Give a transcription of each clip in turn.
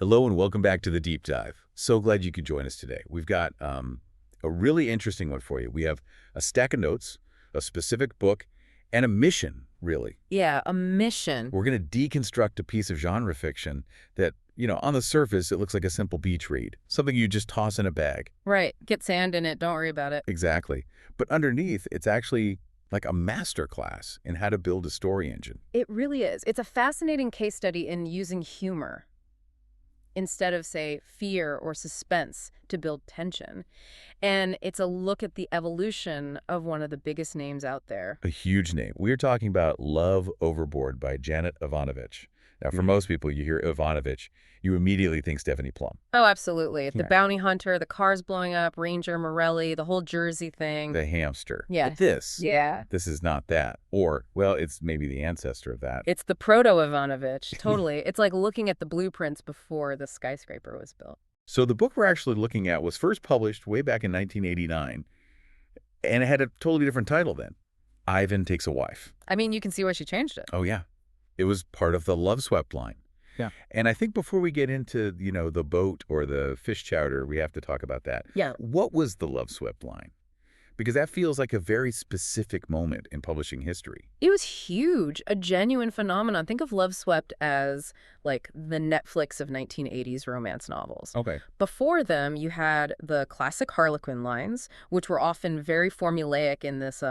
Hello and welcome back to the Deep Dive. So glad you could join us today. We've got a really interesting one for you. We have a stack of notes, a specific book, and a mission, really. Yeah, a mission. We're going to deconstruct a piece of genre fiction that, on the surface, it looks like a simple beach read, something you just toss in a bag. Right. Get sand in it. Don't worry about it. Exactly. But underneath, it's actually like a master class in how to build a story engine. It really is. It's a fascinating case study in using humor instead of, say, fear or suspense to build tension. And it's a look at the evolution of one of the biggest names out there. A huge name. We're talking about Love Overboard by Janet Evanovich. Now, for most people, you hear Evanovich, you immediately think Stephanie Plum. Oh, absolutely. The Yeah. bounty hunter, the cars blowing up, Ranger Morelli, the whole Jersey thing. The hamster. Yeah. But this is not that. Or, well, it's maybe the ancestor of that. It's the proto-Ivanovich. Totally. It's like looking at the blueprints before the skyscraper was built. So the book we're actually looking at was first published way back in 1989, and it had a totally different title then. Ivan Takes a Wife. I mean, you can see why she changed it. Oh, yeah. It was part of the Love Swept line. Yeah. And I think before we get into, the boat or the fish chowder, we have to talk about that. Yeah. What was the Love Swept line? Because that feels like a very specific moment in publishing history. It was huge, a genuine phenomenon. Think of Love Swept as like the Netflix of 1980s romance novels. Okay. Before them, you had the classic Harlequin lines, which were often very formulaic in this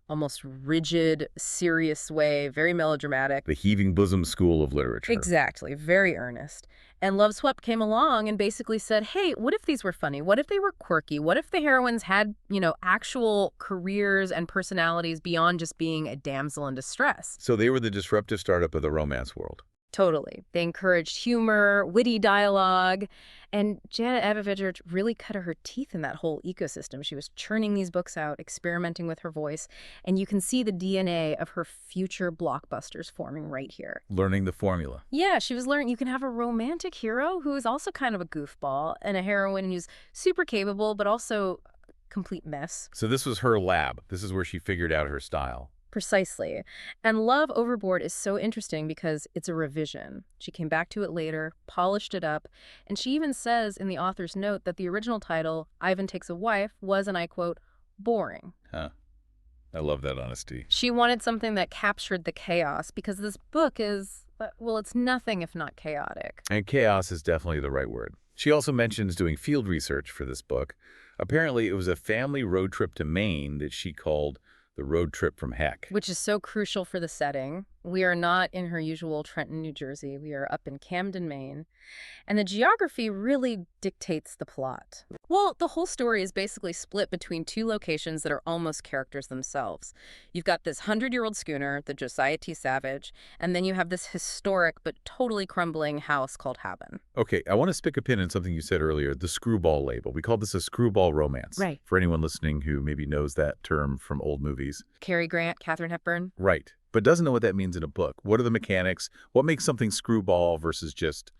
almost rigid, serious way, very melodramatic. The heaving bosom school of literature. Exactly, very earnest. And Love Swept came along and basically said, hey, what if these were funny? What if they were quirky? What if the heroines had, actual careers and personalities beyond just being a damsel in distress? So they were the disruptive startup of the romance world. Totally. They encouraged humor, witty dialogue, and Janet Evanovich really cut her teeth in that whole ecosystem. She was churning these books out, experimenting with her voice, and you can see the DNA of her future blockbusters forming right here. Learning the formula. Yeah, she was learning you can have a romantic hero who is also kind of a goofball and a heroine who's super capable but also a complete mess. So this was her lab. This is where she figured out her style. Precisely. And Love Overboard is so interesting because it's a revision. She came back to it later, polished it up, and she even says in the author's note that the original title, Ivan Takes a Wife, was, and I quote, boring. Huh. I love that honesty. She wanted something that captured the chaos because this book is, well, it's nothing if not chaotic. And chaos is definitely the right word. She also mentions doing field research for this book. Apparently, it was a family road trip to Maine that she called The Road Trip from Heck. Which is so crucial for the setting. We are not in her usual Trenton, New Jersey. We are up in Camden, Maine. And the geography really dictates the plot. Well, the whole story is basically split between two locations that are almost characters themselves. You've got this 100-year-old schooner, the Josiah T. Savage, and then you have this historic but totally crumbling house called Haben. Okay, I want to stick a pin in something you said earlier, the screwball label. We call this a screwball romance. Right. For anyone listening who maybe knows that term from old movies. Cary Grant, Katharine Hepburn. Right, but doesn't know what that means in a book. What are the mechanics? What makes something screwball versus just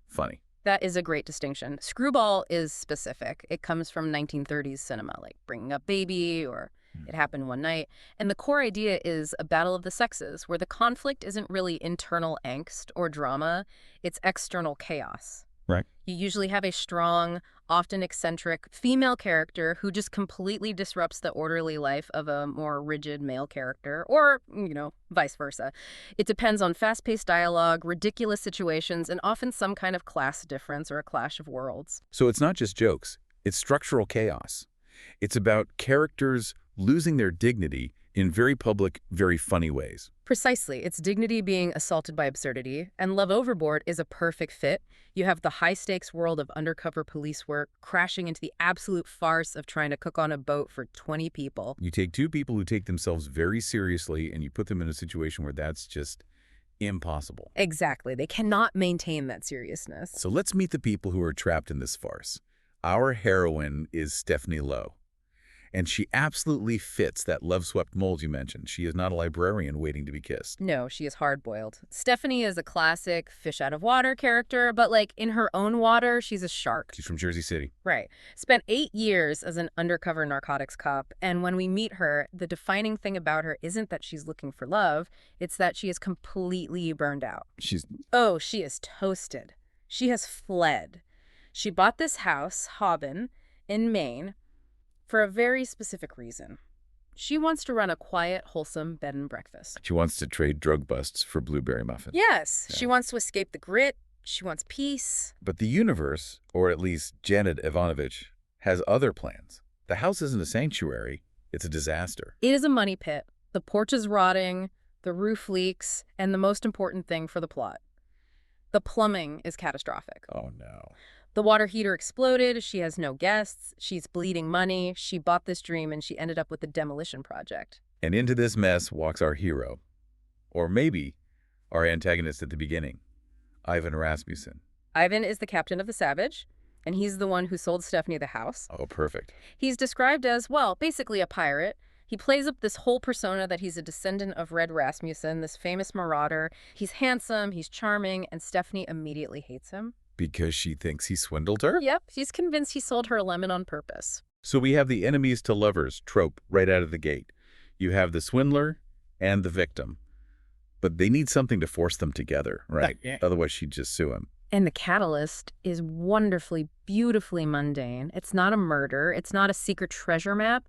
funny? That is a great distinction. Screwball is specific. It comes from 1930s cinema, like Bringing Up Baby or It Happened One Night. And the core idea is a battle of the sexes, where the conflict isn't really internal angst or drama, it's external chaos. Right. You usually have a strong, often eccentric female character who just completely disrupts the orderly life of a more rigid male character, or, vice versa. It depends on fast-paced dialogue, ridiculous situations, and often some kind of class difference or a clash of worlds. So it's not just jokes. It's structural chaos. It's about characters losing their dignity in very public, very funny ways. Precisely. It's dignity being assaulted by absurdity, and Love Overboard is a perfect fit. You have the high-stakes world of undercover police work crashing into the absolute farce of trying to cook on a boat for 20 people. You take two people who take themselves very seriously and you put them in a situation where that's just impossible. Exactly. They cannot maintain that seriousness. So let's meet the people who are trapped in this farce. Our heroine is Stephanie Lowe. And she absolutely fits that love-swept mold you mentioned. She is not a librarian waiting to be kissed. No, she is hard-boiled. Stephanie is a classic fish-out-of-water character, but in her own water, she's a shark. She's from Jersey City. Right. Spent 8 years as an undercover narcotics cop, and when we meet her, the defining thing about her isn't that she's looking for love, it's that she is completely burned out. She's... Oh, she is toasted. She has fled. She bought this house, Haben, in Maine, for a very specific reason. She wants to run a quiet, wholesome bed and breakfast. She wants to trade drug busts for blueberry muffins. Yes, Yeah. she wants to escape the grit. She wants peace. But the universe, or at least Janet Evanovich, has other plans. The house isn't a sanctuary. It's a disaster. It is a money pit. The porch is rotting, the roof leaks, and the most important thing for the plot. The plumbing is catastrophic. Oh, no. The water heater exploded, she has no guests, she's bleeding money, she bought this dream and she ended up with the demolition project. And into this mess walks our hero. Or maybe our antagonist at the beginning, Ivan Rasmussen. Ivan is the captain of the Savage, and he's the one who sold Stephanie the house. Oh, perfect. He's described as, well, basically a pirate. He plays up this whole persona that he's a descendant of Red Rasmussen, this famous marauder. He's handsome, he's charming, and Stephanie immediately hates him. Because she thinks he swindled her? Yep, she's convinced he sold her a lemon on purpose. So we have the enemies to lovers trope right out of the gate. You have the swindler and the victim. But they need something to force them together, right? Yeah. Otherwise she'd just sue him. And the catalyst is wonderfully, beautifully mundane. It's not a murder. It's not a secret treasure map.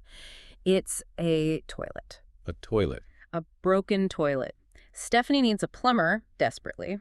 It's a toilet. A toilet. A broken toilet. Stephanie needs a plumber, desperately.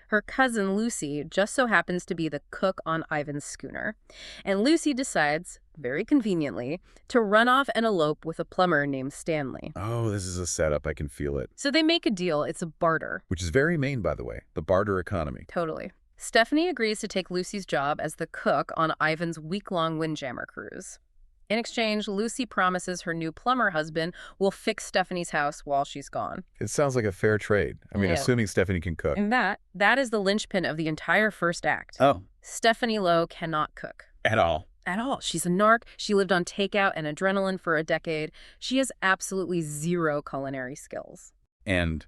Her cousin, Lucy, just so happens to be the cook on Ivan's schooner. And Lucy decides, very conveniently, to run off and elope with a plumber named Stanley. Oh, this is a setup. I can feel it. So they make a deal. It's a barter. Which is very Maine, by the way. The barter economy. Totally. Stephanie agrees to take Lucy's job as the cook on Ivan's week-long windjammer cruise. In exchange, Lucy promises her new plumber husband will fix Stephanie's house while she's gone. It sounds like a fair trade. I mean, Yeah. assuming Stephanie can cook. And that is the linchpin of the entire first act. Oh. Stephanie Lowe cannot cook. At all. At all. She's a narc. She lived on takeout and adrenaline for a decade. She has absolutely zero culinary skills. And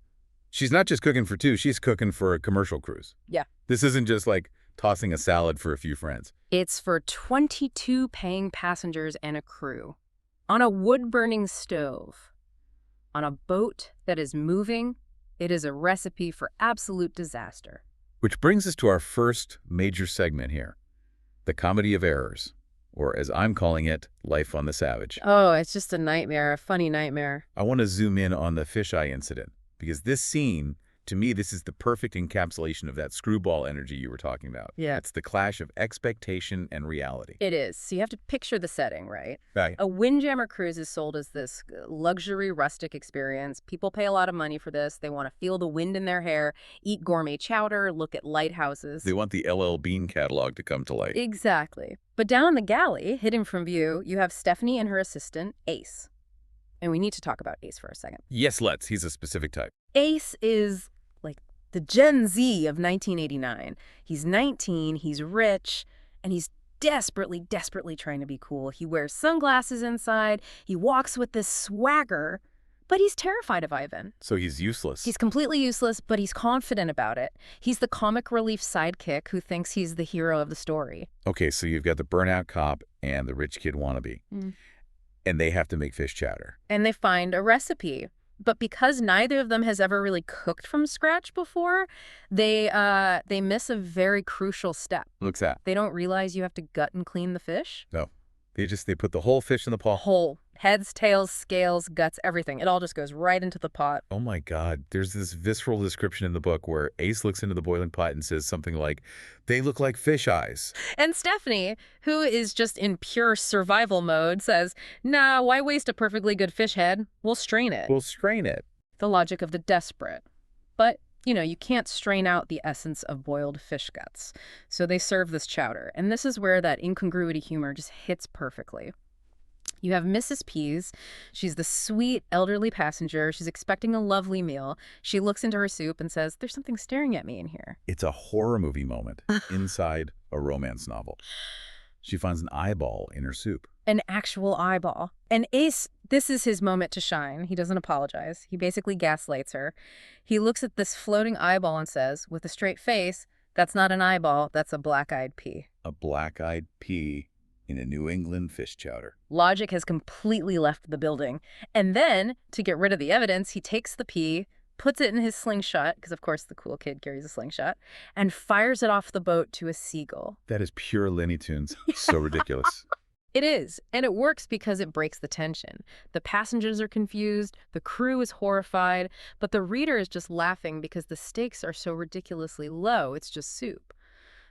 she's not just cooking for two, she's cooking for a commercial cruise. Yeah. This isn't just like tossing a salad for a few friends. It's for 22 paying passengers and a crew. On a wood-burning stove. On a boat that is moving. It is a recipe for absolute disaster. Which brings us to our first major segment here. The comedy of errors. Or as I'm calling it, life on the Savage. Oh, it's just a nightmare, a funny nightmare. I want to zoom in on the fisheye incident. Because this scene, to me, this is the perfect encapsulation of that screwball energy you were talking about. Yeah. It's the clash of expectation and reality. It is. So you have to picture the setting, right? Right. A windjammer cruise is sold as this luxury rustic experience. People pay a lot of money for this. They want to feel the wind in their hair, eat gourmet chowder, look at lighthouses. They want the LL Bean catalog to come to light. Exactly. But down on the galley, hidden from view, you have Stephanie and her assistant, Ace. And we need to talk about Ace for a second. Yes, let's. He's a specific type. Ace is like the Gen Z of 1989. He's 19, he's rich, and he's desperately, desperately trying to be cool. He wears sunglasses inside, he walks with this swagger, but he's terrified of Ivan. So he's useless. He's completely useless, but he's confident about it. He's the comic relief sidekick who thinks he's the hero of the story. Okay, so you've got the burnout cop and the rich kid wannabe. And they have to make fish chowder. And they find a recipe. But because neither of them has ever really cooked from scratch before, they miss a very crucial step. What's that? They don't realize you have to gut and clean the fish. No. They put the whole fish in the pot. Whole. Heads, tails, scales, guts, everything. It all just goes right into the pot. Oh my God. There's this visceral description in the book where Ace looks into the boiling pot and says something like, "They look like fish eyes." And Stephanie, who is just in pure survival mode, says, "Nah, why waste a perfectly good fish head? We'll strain it." We'll strain it. The logic of the desperate. But, you know, you can't strain out the essence of boiled fish guts. So they serve this chowder. And this is where that incongruity humor just hits perfectly. You have Mrs. Pease. She's the sweet, elderly passenger. She's expecting a lovely meal. She looks into her soup and says, "There's something staring at me in here." It's a horror movie moment inside a romance novel. She finds an eyeball in her soup. An actual eyeball. And Ace, this is his moment to shine. He doesn't apologize. He basically gaslights her. He looks at this floating eyeball and says, with a straight face, "That's not an eyeball, that's a black-eyed pea." A black-eyed pea in a New England fish chowder. Logic has completely left the building. And then, to get rid of the evidence, he takes the pea, puts it in his slingshot, because of course the cool kid carries a slingshot, and fires it off the boat to a seagull. That is pure Looney Tunes. So ridiculous. It is, and it works because it breaks the tension. The passengers are confused, the crew is horrified, but the reader is just laughing because the stakes are so ridiculously low, it's just soup.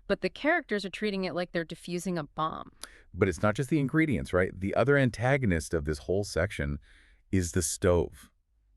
But the characters are treating it like they're defusing a bomb. But it's not just the ingredients, right? The other antagonist of this whole section is the stove.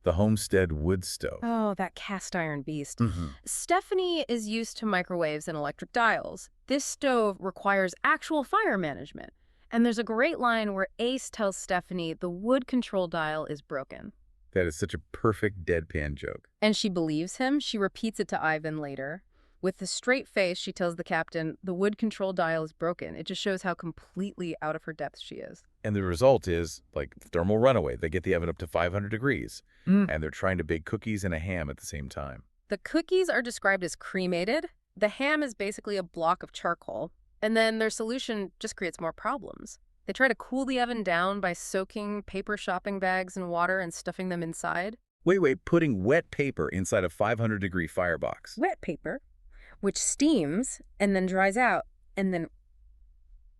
The homestead wood stove. Oh, that cast iron beast. Mm-hmm. Stephanie is used to microwaves and electric dials. This stove requires actual fire management. And there's a great line where Ace tells Stephanie the wood control dial is broken. That is such a perfect deadpan joke. And she believes him. She repeats it to Ivan later. With a straight face, she tells the captain the wood control dial is broken. It just shows how completely out of her depth she is. And the result is, like, thermal runaway. They get the oven up to 500 degrees, and they're trying to bake cookies and a ham at the same time. The cookies are described as cremated. The ham is basically a block of charcoal. And then their solution just creates more problems. They try to cool the oven down by soaking paper shopping bags in water and stuffing them inside. Wait, putting wet paper inside a 500-degree firebox. Wet paper, which steams and then dries out and then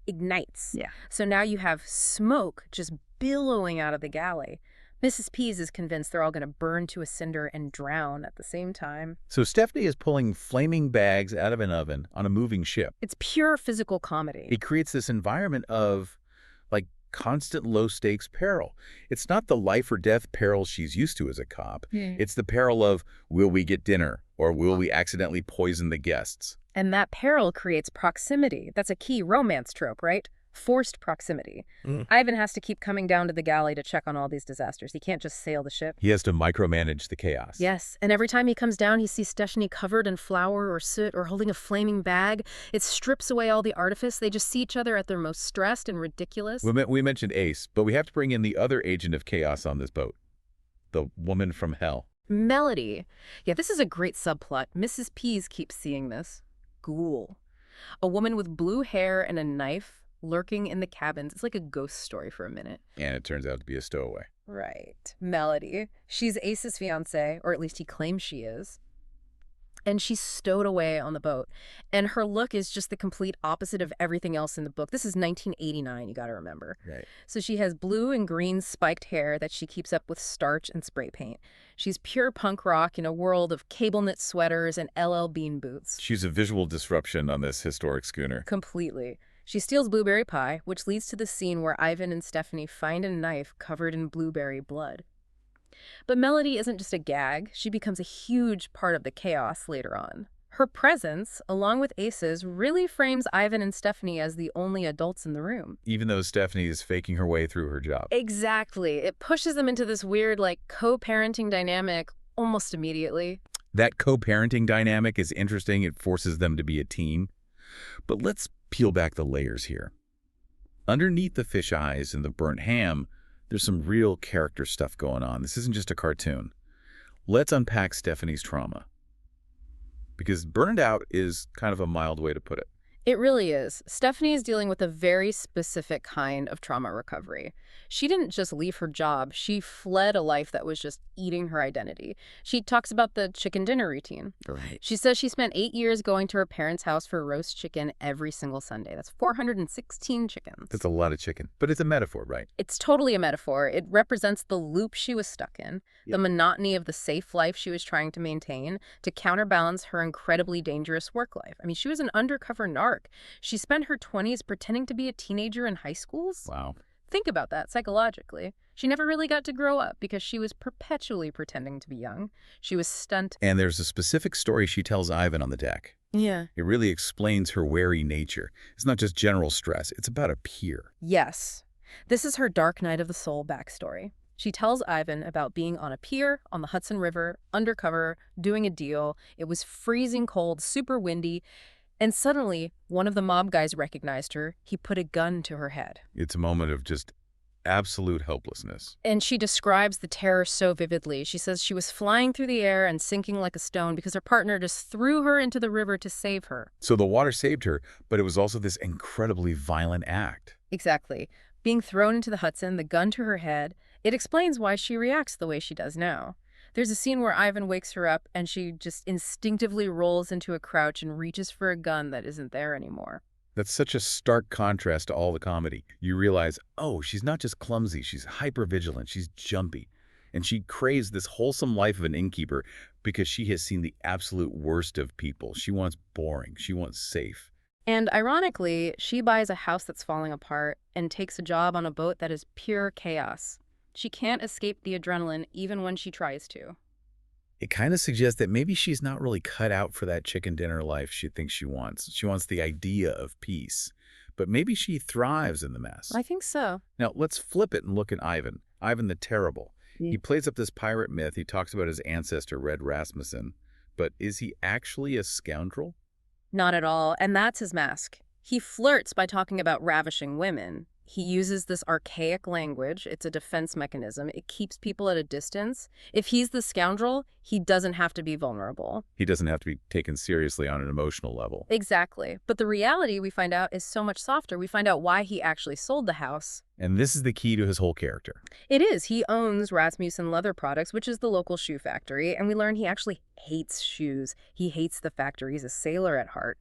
ignites. Yeah. So now you have smoke just billowing out of the galley. Mrs. Pease is convinced they're all going to burn to a cinder and drown at the same time. So Stephanie is pulling flaming bags out of an oven on a moving ship. It's pure physical comedy. It creates this environment of, like, constant low-stakes peril. It's not the life or death peril she's used to as a cop. It's the peril of, will we get dinner, or will we accidentally poison the guests? And that peril creates proximity. That's a key romance trope, right? Forced proximity. Ivan has to keep coming down to the galley to check on all these disasters. He can't just sail the ship. He has to micromanage the chaos. Yes, and every time he comes down, he sees Stephanie covered in flour or soot or holding a flaming bag. It strips away all the artifice. They just see each other at their most stressed and ridiculous. We mentioned Ace, but we have to bring in the other agent of chaos on this boat. The woman from hell. Melody. Yeah, this is a great subplot. Mrs. Pease keeps seeing this. Ghoul. A woman with blue hair and a knife lurking in the cabins. It's like a ghost story for a minute. And it turns out to be a stowaway. Right. Melody. She's Ace's fiancée, or at least he claims she is. And she's stowed away on the boat. And her look is just the complete opposite of everything else in the book. This is 1989, you gotta remember. Right. So she has blue and green spiked hair that she keeps up with starch and spray paint. She's pure punk rock in a world of cable knit sweaters and LL Bean boots. She's a visual disruption on this historic schooner. Completely. She steals blueberry pie, which leads to the scene where Ivan and Stephanie find a knife covered in blueberry blood. But Melody isn't just a gag. She becomes a huge part of the chaos later on. Her presence, along with Ace's, really frames Ivan and Stephanie as the only adults in the room. Even though Stephanie is faking her way through her job. Exactly. It pushes them into this weird, like, co-parenting dynamic almost immediately. That co-parenting dynamic is interesting. It forces them to be a team. But let's peel back the layers here. Underneath the fish eyes and the burnt ham, there's some real character stuff going on. This isn't just a cartoon. Let's unpack Stephanie's trauma. Because burned out is kind of a mild way to put it. It really is. Stephanie is dealing with a very specific kind of trauma recovery. She didn't just leave her job. She fled a life that was just eating her identity. She talks about the chicken dinner routine. Right. She says she spent 8 years going to her parents' house for roast chicken every single Sunday. That's 416 chickens. That's a lot of chicken. But it's a metaphor, right? It's totally a metaphor. It represents the loop she was stuck in, the monotony of the safe life she was trying to maintain to counterbalance her incredibly dangerous work life. I mean, she was an undercover narc. She spent her 20s pretending to be a teenager in high schools. Wow. Think about that psychologically. She never really got to grow up because she was perpetually pretending to be young. She was stunted. And there's a specific story she tells Ivan on the deck. Yeah. It really explains her wary nature. It's not just general stress. It's about a peer. Yes. This is her dark night of the soul backstory. She tells Ivan about being on a pier on the Hudson River, undercover, doing a deal. It was freezing cold, super windy. And suddenly, one of the mob guys recognized her. He put a gun to her head. It's a moment of just absolute helplessness. And she describes the terror so vividly. She says she was flying through the air and sinking like a stone because her partner just threw her into the river to save her. So the water saved her, but it was also this incredibly violent act. Exactly. Being thrown into the Hudson, the gun to her head, it explains why she reacts the way she does now. There's a scene where Ivan wakes her up and she just instinctively rolls into a crouch and reaches for a gun that isn't there anymore. That's such a stark contrast to all the comedy. You realize, oh, she's not just clumsy, she's hyper-vigilant, she's jumpy. And she craves this wholesome life of an innkeeper because she has seen the absolute worst of people. She wants boring, she wants safe. And ironically, she buys a house that's falling apart and takes a job on a boat that is pure chaos. She can't escape the adrenaline even when she tries to. It kind of suggests that maybe she's not really cut out for that chicken dinner life she thinks she wants. She wants the idea of peace. But maybe she thrives in the mess. I think so. Now, let's flip it and look at Ivan. Ivan the Terrible. He plays up this pirate myth. He talks about his ancestor, Red Rasmussen. But is he actually a scoundrel? Not at all, and that's his mask. He flirts by talking about ravishing women. He uses this archaic language. It's a defense mechanism. It keeps people at a distance. If he's the scoundrel, he doesn't have to be vulnerable. He doesn't have to be taken seriously on an emotional level. Exactly. But the reality, we find out, is so much softer. We find out why he actually sold the house. And this is the key to his whole character. It is. He owns Rasmussen Leather Products, which is the local shoe factory, and we learn he actually hates shoes. He hates the factory. He's a sailor at heart.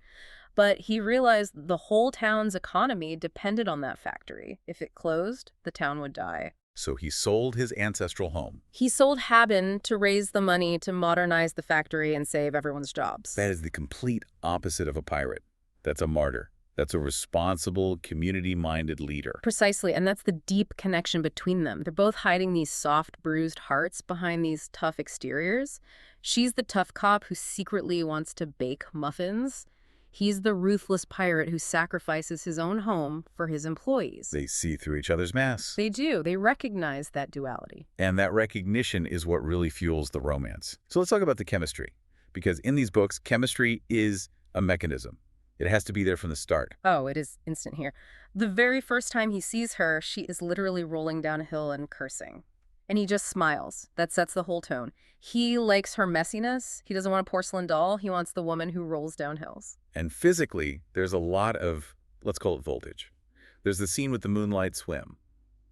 But he realized the whole town's economy depended on that factory. If it closed, the town would die. So he sold his ancestral home. He sold Haben to raise the money to modernize the factory and save everyone's jobs. That is the complete opposite of a pirate. That's a martyr. That's a responsible, community-minded leader. Precisely, and that's the deep connection between them. They're both hiding these soft, bruised hearts behind these tough exteriors. She's the tough cop who secretly wants to bake muffins. He's the ruthless pirate who sacrifices his own home for his employees. They see through each other's masks. They do. They recognize that duality. And that recognition is what really fuels the romance. So let's talk about the chemistry. Because in these books, chemistry is a mechanism. It has to be there from the start. Oh, it is instant here. The very first time he sees her, she is literally rolling down a hill and cursing. And he just smiles. That sets the whole tone. He likes her messiness. He doesn't want a porcelain doll. He wants the woman who rolls down hills. And physically, there's a lot of, let's call it voltage. There's the scene with the moonlight swim,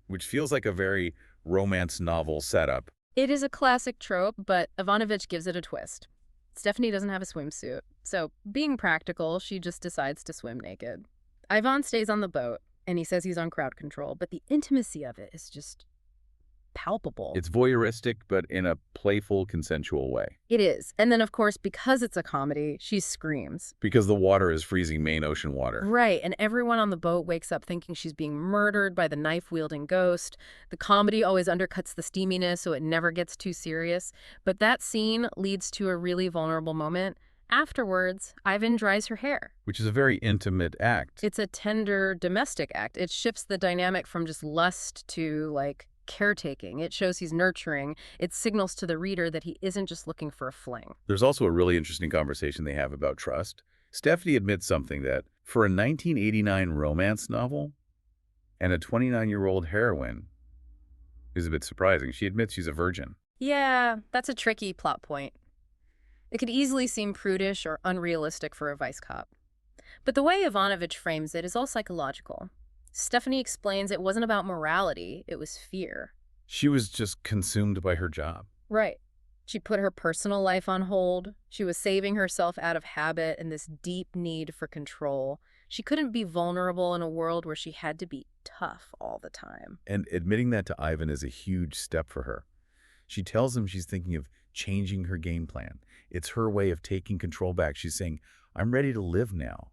which feels like a very romance novel setup. It is a classic trope, but Evanovich gives it a twist. Stephanie doesn't have a swimsuit, so being practical, she just decides to swim naked. Ivan stays on the boat, and he says he's on crowd control, but the intimacy of it is just palpable. It's voyeuristic, but in a playful, consensual way. It is. And then, of course, because it's a comedy, she screams. Because the water is freezing Maine ocean water. Right, and everyone on the boat wakes up thinking she's being murdered by the knife-wielding ghost. The comedy always undercuts the steaminess, so it never gets too serious. But that scene leads to a really vulnerable moment. Afterwards, Ivan dries her hair. Which is a very intimate act. It's a tender, domestic act. It shifts the dynamic from just lust to, like, caretaking. It shows he's nurturing. It signals to the reader that he isn't just looking for a fling. There's also a really interesting conversation they have about trust. Stephanie admits something that, for a 1989 romance novel and a 29-year-old heroine, is a bit surprising. She admits she's a virgin. Yeah, that's a tricky plot point. It could easily seem prudish or unrealistic for a vice cop. But the way Evanovich frames it is all psychological. Stephanie explains it wasn't about morality, it was fear. She was just consumed by her job. Right. She put her personal life on hold. She was saving herself out of habit and this deep need for control. She couldn't be vulnerable in a world where she had to be tough all the time. And admitting that to Ivan is a huge step for her. She tells him she's thinking of changing her game plan. It's her way of taking control back. She's saying, I'm ready to live now.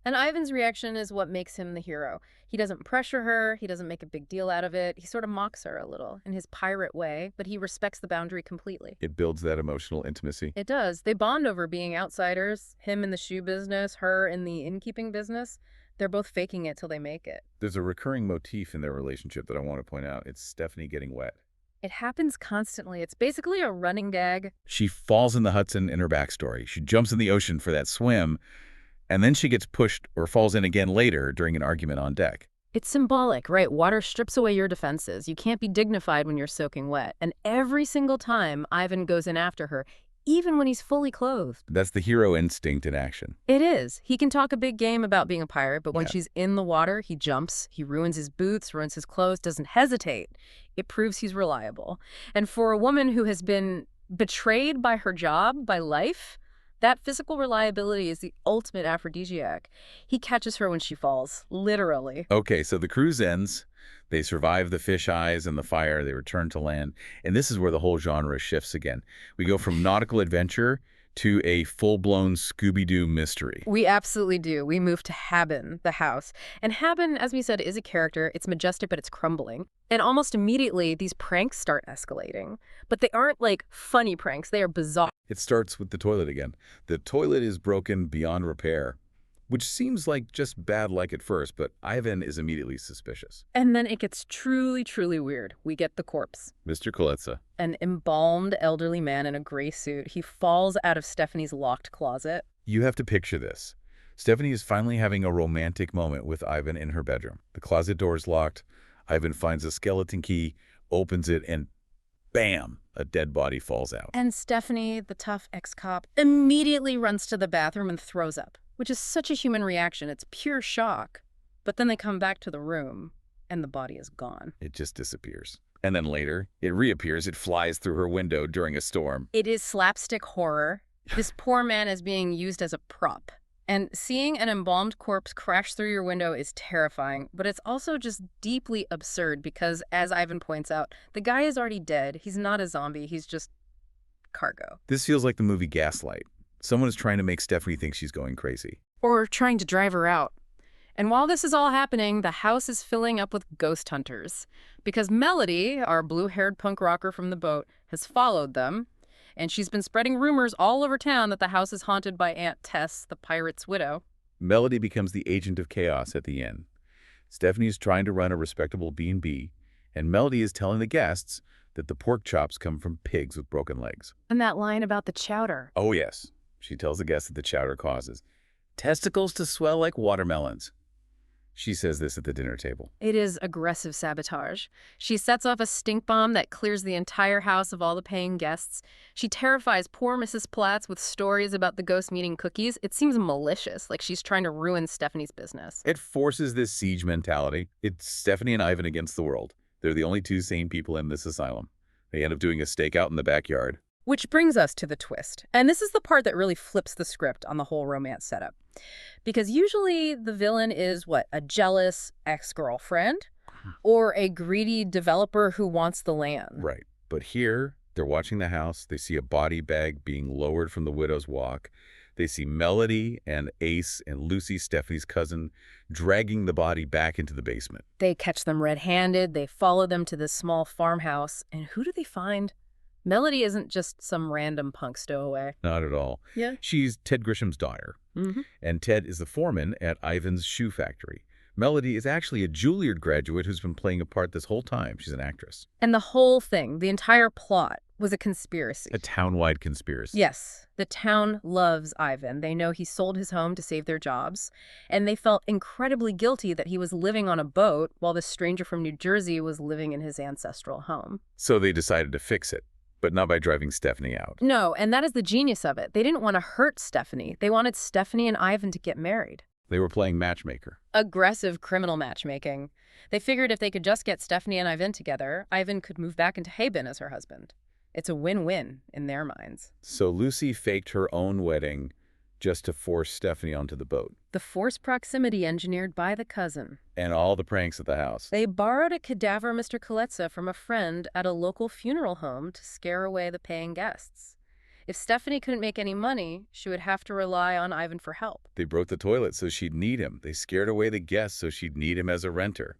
And Ivan's reaction is what makes him the hero. He doesn't pressure her, he doesn't make a big deal out of it. He sort of mocks her a little in his pirate way, but he respects the boundary completely. It builds that emotional intimacy. It does. They bond over being outsiders, him in the shoe business, her in the innkeeping business. They're both faking it till they make it. There's a recurring motif in their relationship that I want to point out. It's Stephanie getting wet. It happens constantly. It's basically a running gag. She falls in the Hudson in her backstory. She jumps in the ocean for that swim, and then she gets pushed or falls in again later during an argument on deck. It's symbolic, right? Water strips away your defenses. You can't be dignified when you're soaking wet. And every single time Ivan goes in after her, even when he's fully clothed. That's the hero instinct in action. It is. He can talk a big game about being a pirate, but when she's in the water, he jumps, he ruins his boots, ruins his clothes, doesn't hesitate. It proves he's reliable. And for a woman who has been betrayed by her job, by life. That physical reliability is the ultimate aphrodisiac. He catches her when she falls, literally. Okay, so the cruise ends. They survive the fish eyes and the fire. They return to land. And this is where the whole genre shifts again. We go from nautical adventure to a full-blown Scooby-Doo mystery. We absolutely do. We move to Haben, the house. And Haben, as we said, is a character. It's majestic, but it's crumbling. And almost immediately, these pranks start escalating. But they aren't like funny pranks. They are bizarre. It starts with the toilet again. The toilet is broken beyond repair, which seems like just bad luck at first, but Ivan is immediately suspicious. And then it gets truly, truly weird. We get the corpse. Mr. Koletsa. An embalmed elderly man in a gray suit. He falls out of Stephanie's locked closet. You have to picture this. Stephanie is finally having a romantic moment with Ivan in her bedroom. The closet door is locked. Ivan finds a skeleton key, opens it, and bam, a dead body falls out. And Stephanie, the tough ex-cop, immediately runs to the bathroom and throws up, which is such a human reaction. It's pure shock. But then they come back to the room, and the body is gone. It just disappears. And then later, it reappears. It flies through her window during a storm. It is slapstick horror. This poor man is being used as a prop. And seeing an embalmed corpse crash through your window is terrifying, but it's also just deeply absurd because, as Ivan points out, the guy is already dead. He's not a zombie. He's just cargo. This feels like the movie Gaslight. Someone is trying to make Stephanie think she's going crazy. Or trying to drive her out. And while this is all happening, the house is filling up with ghost hunters. Because Melody, our blue-haired punk rocker from the boat, has followed them. And she's been spreading rumors all over town that the house is haunted by Aunt Tess, the pirate's widow. Melody becomes the agent of chaos at the inn. Stephanie is trying to run a respectable B&B, and Melody is telling the guests that the pork chops come from pigs with broken legs. And that line about the chowder. Oh, yes. She tells the guests that the chowder causes testicles to swell like watermelons. She says this at the dinner table. It is aggressive sabotage. She sets off a stink bomb that clears the entire house of all the paying guests. She terrifies poor Mrs. Platts with stories about the ghost eating cookies. It seems malicious, like she's trying to ruin Stephanie's business. It forces this siege mentality. It's Stephanie and Ivan against the world. They're the only two sane people in this asylum. They end up doing a stakeout in the backyard. Which brings us to the twist. And this is the part that really flips the script on the whole romance setup. Because usually the villain is, what, a jealous ex-girlfriend or a greedy developer who wants the land. Right. But here, they're watching the house. They see a body bag being lowered from the widow's walk. They see Melody and Ace and Lucy, Stephanie's cousin, dragging the body back into the basement. They catch them red-handed. They follow them to this small farmhouse. And who do they find? Melody isn't just some random punk stowaway. Not at all. Yeah. She's Ted Grisham's daughter. And Ted is the foreman at Ivan's shoe factory. Melody is actually a Juilliard graduate who's been playing a part this whole time. She's an actress. And the whole thing, the entire plot, was a conspiracy. A town-wide conspiracy. Yes. The town loves Ivan. They know he sold his home to save their jobs. And they felt incredibly guilty that he was living on a boat while this stranger from New Jersey was living in his ancestral home. So they decided to fix it. But not by driving Stephanie out. No, and that is the genius of it. They didn't want to hurt Stephanie. They wanted Stephanie and Ivan to get married. They were playing matchmaker. Aggressive criminal matchmaking. They figured if they could just get Stephanie and Ivan together, Ivan could move back into Haben as her husband. It's a win-win in their minds. So Lucy faked her own wedding just to force Stephanie onto the boat. The forced proximity engineered by the cousin. And all the pranks at the house. They borrowed a cadaver Mr. Koletsa from a friend at a local funeral home to scare away the paying guests. If Stephanie couldn't make any money, she would have to rely on Ivan for help. They broke the toilet so she'd need him. They scared away the guests so she'd need him as a renter.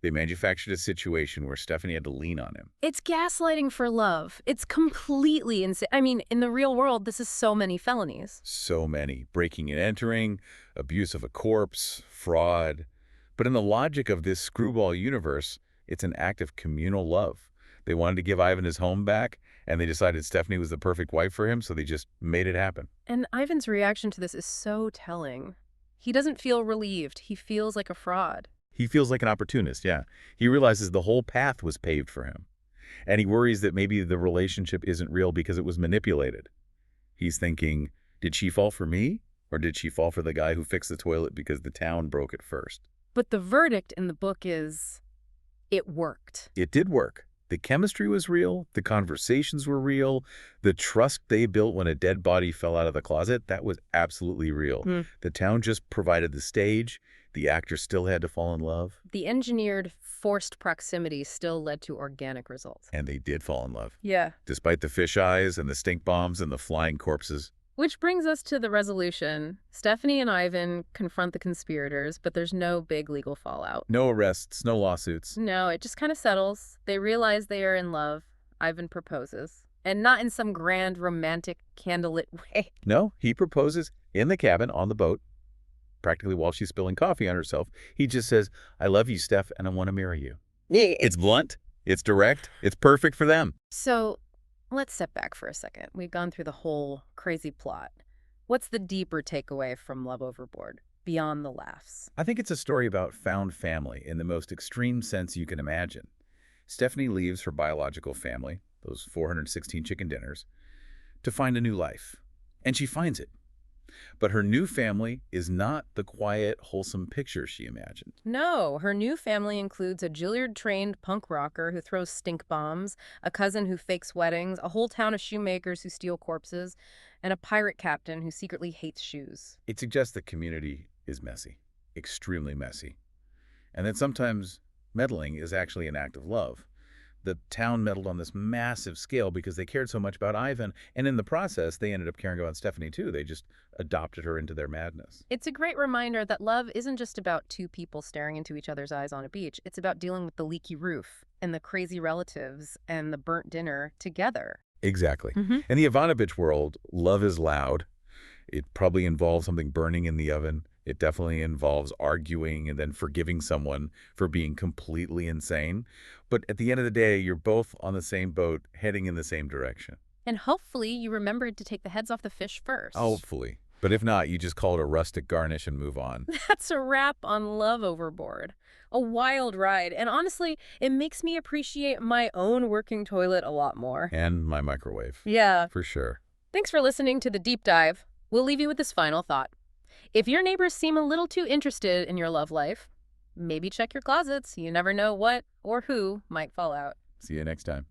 They manufactured a situation where Stephanie had to lean on him. It's gaslighting for love. It's completely insane. I mean, in the real world, this is so many felonies. So many. Breaking and entering, abuse of a corpse, fraud. But in the logic of this screwball universe, it's an act of communal love. They wanted to give Ivan his home back, and they decided Stephanie was the perfect wife for him, so they just made it happen. And Ivan's reaction to this is so telling. He doesn't feel relieved. He feels like a fraud. He feels like an opportunist, yeah. He realizes the whole path was paved for him. And he worries that maybe the relationship isn't real because it was manipulated. He's thinking, did she fall for me? Or did she fall for the guy who fixed the toilet because the town broke it first? But the verdict in the book is, it worked. It did work. The chemistry was real, the conversations were real, the trust they built when a dead body fell out of the closet, that was absolutely real. The town just provided the stage, the actors still had to fall in love. The engineered, forced proximity still led to organic results. And they did fall in love. Yeah. Despite the fisheyes and the stink bombs and the flying corpses. Which brings us to the resolution. Stephanie and Ivan confront the conspirators, but there's no big legal fallout. No arrests, no lawsuits. No, it just kind of settles. They realize they are in love. Ivan proposes. And not in some grand, romantic, candlelit way. No, he proposes in the cabin on the boat, practically while she's spilling coffee on herself. He just says, I love you, Steph, and I want to marry you. It's blunt, it's direct, it's perfect for them. So let's step back for a second. We've gone through the whole crazy plot. What's the deeper takeaway from Love Overboard, beyond the laughs? I think it's a story about found family in the most extreme sense you can imagine. Stephanie leaves her biological family, those 416 chicken dinners, to find a new life. And she finds it. But her new family is not the quiet, wholesome picture she imagined. No, her new family includes a Juilliard-trained punk rocker who throws stink bombs, a cousin who fakes weddings, a whole town of shoemakers who steal corpses, and a pirate captain who secretly hates shoes. It suggests the community is messy, extremely messy, and that sometimes meddling is actually an act of love. The town meddled on this massive scale because they cared so much about Ivan, and in the process, they ended up caring about Stephanie too. They just adopted her into their madness. It's a great reminder that love isn't just about two people staring into each other's eyes on a beach. It's about dealing with the leaky roof and the crazy relatives and the burnt dinner together. Exactly. In the Evanovich world, love is loud. It probably involves something burning in the oven. It definitely involves arguing and then forgiving someone for being completely insane. But at the end of the day, you're both on the same boat, heading in the same direction. And hopefully you remembered to take the heads off the fish first. Hopefully. But if not, you just call it a rustic garnish and move on. That's a wrap on Love Overboard. A wild ride. And honestly, it makes me appreciate my own working toilet a lot more. And my microwave. Yeah. For sure. Thanks for listening to the deep dive. We'll leave you with this final thought. If your neighbors seem a little too interested in your love life, maybe check your closets. You never know what or who might fall out. See you next time.